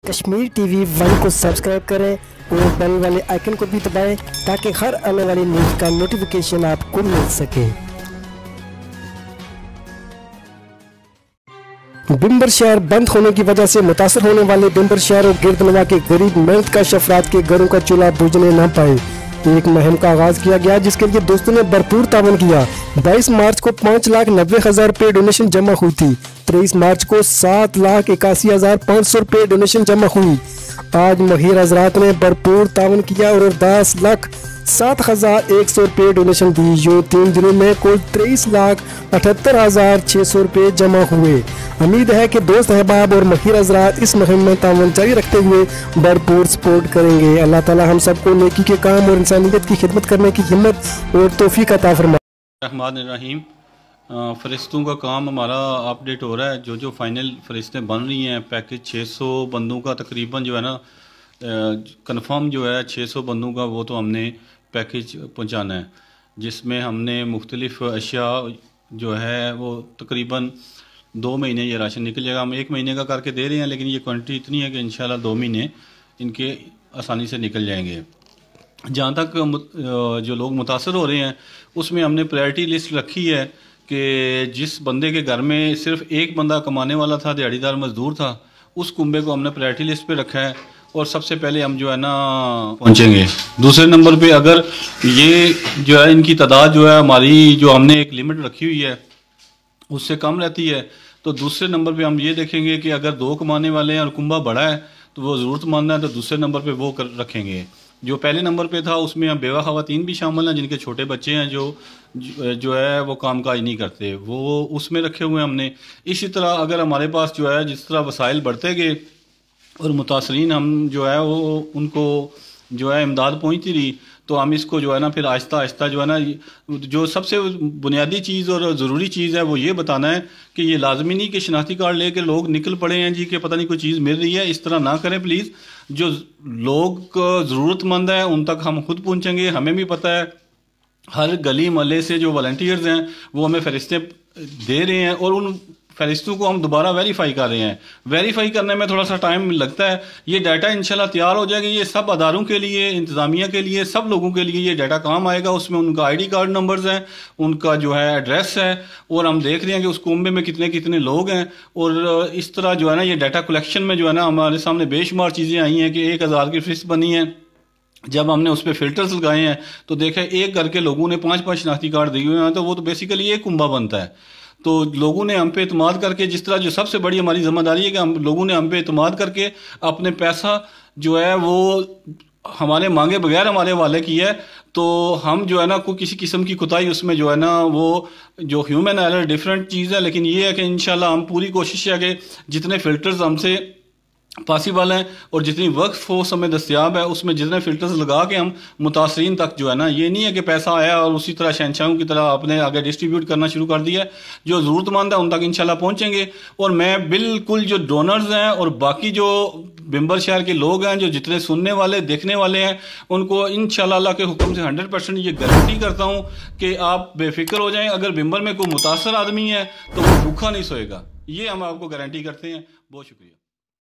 Kashmir TV1 को subscribe करें और बेल वाले आइकन को भी दबाएं ताकि हर आने वाली न्यूज़ का नोटिफिकेशन आपको मिल सके। भिम्बर शहर बंद होने की वजह से मुतासर होने वाले भिम्बर शहर और गिरदनवा के गरीब मेहनतकश अफराद के घरों का चूल्हा बुझने न पाए, एक मुहिम का आगाज किया गया जिसके लिए दोस्तों ने भरपूर तावन किया। 22 मार्च को 5,90,000 रुपये डोनेशन जमा हुई थी। 23 मार्च को 7,81,500 रुपये डोनेशन जमा हुई। आज महिर हजरात ने भरपूर तावन किया और 10,07,100 रुपये डोनेशन दी। जो 3 दिनों में कुल 23,78,600 रुपये जमा हुए। उम्मीद है कि दोस्त अहबाब और महिर हजरात इस मुहिम में तावन जारी रखते हुए भरपूर सपोर्ट करेंगे। अल्लाह ताला हम सबको नेकी के काम और इंसानियत की खिदमत करने की हिम्मत और तौफीक अता फरमाए। रहमानिर्रहीम। फ़रिश्तों का काम हमारा अपडेट हो रहा है। जो फ़ाइनल फ़रिश्तें बन रही हैं, पैकेज 600 बंदों का तकरीबन जो है ना कंफर्म जो है 600 बंदों का, वो तो हमने पैकेज पहुंचाना है, जिसमें हमने मुख्तलिफ़ अशिया जो है वो तकरीबन 2 महीने ये राशन निकल जाएगा। हम 1 महीने का करके दे रहे हैं, लेकिन ये क्वांटिटी इतनी है कि इंशाल्लाह 2 महीने इनके आसानी से निकल जाएंगे। जहाँ तक जो लोग मुतासर हो रहे हैं उसमें हमने प्रायोरिटी लिस्ट रखी है कि जिस बंदे के घर में सिर्फ एक बंदा कमाने वाला था, दिहाड़ीदार मजदूर था, उस कुंबे को हमने प्रायोरिटी लिस्ट पे रखा है और सबसे पहले हम जो है ना पहुंचेंगे। दूसरे नंबर पे अगर ये जो है इनकी तादाद जो है हमारी जो हमने एक लिमिट रखी हुई है उससे कम रहती है, तो दूसरे नंबर पे हम ये देखेंगे कि अगर 2 कमाने वाले हैं और कुंबा बड़ा है तो वो ज़रूरतमंद है, तो दूसरे नंबर पे वो रखेंगे। जो पहले नंबर पे था उसमें हम बेवा ख़वातीन भी शामिल हैं, जिनके छोटे बच्चे हैं जो है वो कामकाज नहीं करते, वो उसमें रखे हुए हैं हमने। इसी तरह अगर हमारे पास जो है जिस तरह वसाइल बढ़ते गए और मुतासरीन हम जो है वो उनको जो है इमदाद पहुँचती रही, तो हम इसको जो है ना फिर आहिस्ता आहिस्ता जो है ना, जो सबसे बुनियादी चीज़ और ज़रूरी चीज़ है वो ये बताना है कि ये लाजमी नहीं कि शनाख्ती कार्ड लेके लोग निकल पड़े हैं जी कि पता नहीं कोई चीज़ मिल रही है। इस तरह ना करें प्लीज़। जो लोग ज़रूरतमंद हैं उन तक हम खुद पहुँचेंगे। हमें भी पता है हर गली मोहल्ले से जो वॉलंटियर्स हैं वो हमें फरिश्ते दे रहे हैं और उन फरिश्तों को हम दोबारा वेरीफाई कर रहे हैं। वेरीफाई करने में थोड़ा सा टाइम लगता है। ये डाटा इंशाल्लाह तैयार हो जाएगा। ये सब अदारों के लिए, इंतज़ामिया के लिए, सब लोगों के लिए ये डाटा काम आएगा। उसमें उनका ID कार्ड नंबर्स हैं, उनका जो है एड्रेस है, और हम देख रहे हैं कि उस कुंबे में कितने कितने लोग हैं। और इस तरह जो है ना ये डाटा कलेक्शन में जो है ना हमारे सामने बेशुमार चीज़ें आई हैं कि 1,000 की फीस बनी है। जब हमने उस पर फिल्टर्स लगाए हैं तो देखा एक करके लोगों ने 5-5 शनाख्ती कार्ड दिए हुए हैं, तो वो तो बेसिकली एक कुंबा बनता है। तो लोगों ने हम पे इतमाद करके, जिस तरह जो सबसे बड़ी हमारी जिम्मेदारी है कि हम लोगों ने हम पे इतमाद करके अपने पैसा जो है वो हमारे मांगे बगैर हमारे हवाले की है, तो हम जो है ना कोई किसी किस्म की कोताही उसमें जो है ना वो जो ह्यूमन एरर डिफरेंट चीज़ है, लेकिन ये है कि इंशाल्लाह हम पूरी कोशिश है कि जितने फिल्टर्स हमसे पॉसिबल हैं और जितनी वर्क फोर्स हमें दस्तियाब है उसमें जितने फिल्टर्स लगा के हम मुतासरीन तक जो है ना, ये नहीं है कि पैसा आया और उसी तरह शहंशाहों की तरह अपने आगे डिस्ट्रीब्यूट करना शुरू कर दिया। जो ज़रूरतमंद है उन तक इंशाल्लाह पहुंचेंगे। और मैं बिल्कुल जो डोनर्स हैं और बाकी जो भिम्बर शहर के लोग हैं, जो जितने सुनने वाले देखने वाले हैं, उनको इंशाल्लाह अल्लाह के हुक्म से 100% ये गारंटी करता हूँ कि आप बेफिक्र हो जाएं। अगर भिम्बर में कोई मुतासर आदमी है तो वो भूखा नहीं सोएगा, ये हम आपको गारंटी करते हैं। बहुत शुक्रिया।